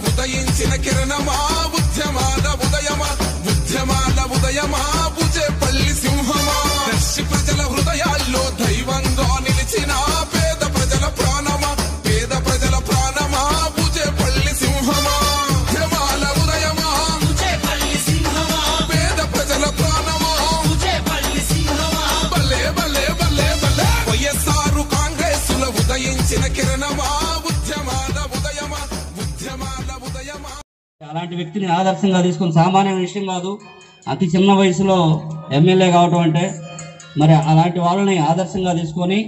ఉదయించిన కిరణమా ఉద్యమాల ఉదయమా ఉద్యమాల ఉదయమా బుజేపల్లి సింహమా దర్శి ప్రజల హృదయాల్లో దైవంగా నిలిచిన పేద ప్రజల ప్రాణమా పేద ప్రజల ప్రాణమా బుజేపల్లి సింహమా ఉద్యమాల ఉదయమా బుజేపల్లి సింహమా పేద ప్రజల ప్రాణమా బుజేపల్లి సింహమా బలే బలే బలే బలే వైఎస్ఆర్ కాంగ్రెస్ల ఉదయించిన కిరణమా ఉద్యమాల ఉదయమా ఉద్యమాల ఉదయమా. అలాంటి వ్యక్తిని ఆదర్శంగా తీసుకుని సామాన్య విషయం కాదు. అతి చిన్న వయసులో ఎమ్మెల్యే కావటం అంటే మరి అలాంటి వాళ్ళని ఆదర్శంగా తీసుకొని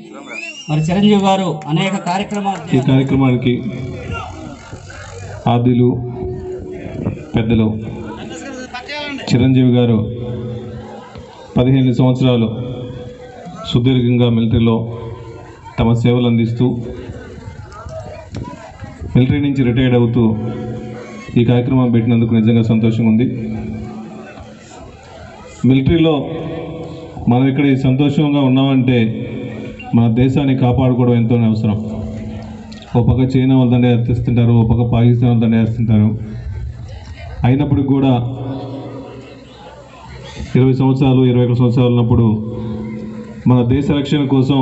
మరి చిరంజీవి గారు అనేక కార్యక్రమాలు ఈ కార్యక్రమానికి ఆదిలు పెద్దలు చిరంజీవి గారు 15 సంవత్సరాలు సుదీర్ఘంగా మిలిటరీలో తమ సేవలు అందిస్తూ మిలిటరీ నుంచి రిటైర్డ్ అవుతూ ఈ కార్యక్రమం పెట్టినందుకు నిజంగా సంతోషంగా ఉంది. మిలిటరీలో మనం ఇక్కడ సంతోషంగా ఉన్నామంటే మన దేశాన్ని కాపాడుకోవడం ఎంతో అవసరం. ఓ పక్క చైనా వాళ్ళు దండ వేస్తుంటారు, ఓ పక్క పాకిస్తాన్ వాళ్ళు దండ వేస్తుంటారు. అయినప్పటికి కూడా 20 సంవత్సరాలు 21 సంవత్సరాలు ఉన్నప్పుడు మన దేశ రక్షణ కోసం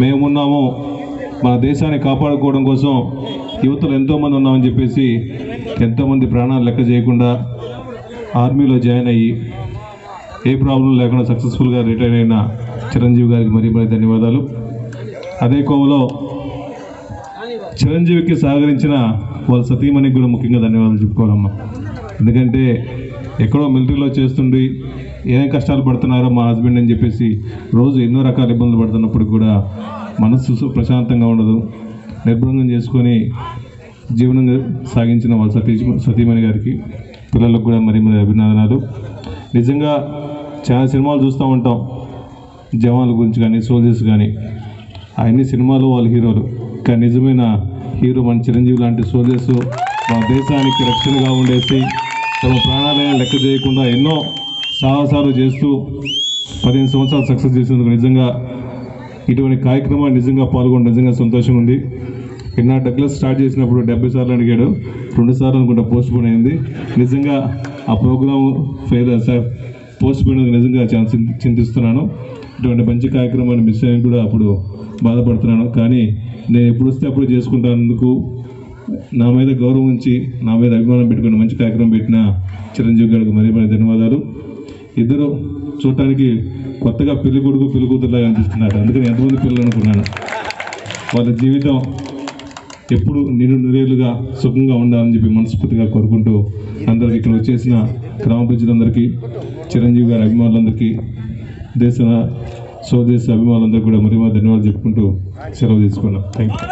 మేమున్నాము, మన దేశాన్ని కాపాడుకోవడం కోసం యువతలు ఎంతోమంది ఉన్నామని చెప్పేసి ఎంతోమంది ప్రాణాలు లెక్క చేయకుండా ఆర్మీలో జాయిన్ అయ్యి ఏ ప్రాబ్లం లేకుండా సక్సెస్ఫుల్గా రిటైర్ అయిన చిరంజీవి గారికి మరీ ధన్యవాదాలు. అదే కోవలో చిరంజీవికి సహకరించిన వాళ్ళ సతీమణికి కూడా ముఖ్యంగా ధన్యవాదాలు చెప్పుకోవాలమ్మా. ఎందుకంటే ఎక్కడో మిలిటరీలో చేస్తుండి ఏం కష్టాలు పడుతున్నారో మా హస్బెండ్ అని చెప్పేసి రోజు ఎన్నో రకాల ఇబ్బందులు పడుతున్నప్పుడు కూడా మనస్సు ప్రశాంతంగా ఉండదు, నిర్భంగం చేసుకొని జీవనంగా సాగించిన వాళ్ళ సతీమణి గారికి పిల్లలకు కూడా మరీ అభినందనాలు. నిజంగా చాలా సినిమాలు చూస్తూ ఉంటాం, జవాన్ల గురించి కానీ సోల్జర్స్ కానీ, అన్ని సినిమాలు వాళ్ళ హీరోలు. కానీ నిజమైన హీరో మన చిరంజీవి లాంటి సోల్జర్స్ మన దేశానికి రక్షణగా ఉండేసి తమ ప్రాణాలైనా లెక్క చేయకుండా ఎన్నో సాహసాలు చేస్తూ 15 సంవత్సరాలు సక్సెస్ చేసేందుకు నిజంగా ఇటువంటి కార్యక్రమాలు నిజంగా పాల్గొనడం నిజంగా సంతోషంగా ఉంది. నిన్న డగ్లస్ స్టార్ట్ చేసినప్పుడు 70 సార్లు అడిగాడు, 2 సార్లు అనుకుంటా పోస్ట్ పోన్ అయింది. నిజంగా ఆ ప్రోగ్రాము పోస్ట్ పోయినందుకు నిజంగా చాలా చింతిస్తున్నాను. ఇటువంటి మంచి కార్యక్రమాన్ని మిస్ అయిన కూడా అప్పుడు బాధపడుతున్నాను. కానీ నేను ఎప్పుడు వస్తే అప్పుడు చేసుకుంటానందుకు నా మీద గౌరవం ఉంచి నా మీద అభిమానం పెట్టుకుని మంచి కార్యక్రమం పెట్టిన చిరంజీవి గారికి మరీ ధన్యవాదాలు. ఇద్దరు చూడటానికి కొత్తగా పెళ్లి కొడుకు పెళ్లి కూతురులాగా అనిపిస్తున్నారు. అందుకని ఎంతమంది పిల్లలు అనుకున్నాను. వాళ్ళ జీవితం ఎప్పుడు నిరేలుగా సుఖంగా ఉండాలని చెప్పి మనస్ఫూర్తిగా కోరుకుంటూ అందరికి ఇక్కడ వచ్చేసిన గ్రామ ప్రజలందరికీ, చిరంజీవి గారి అభిమానులందరికీ, దేశ స్వదేశ అభిమానులందరికీ కూడా మరీ ధన్యవాదాలు చెప్పుకుంటూ సెలవు తీసుకున్నాం. Thank you.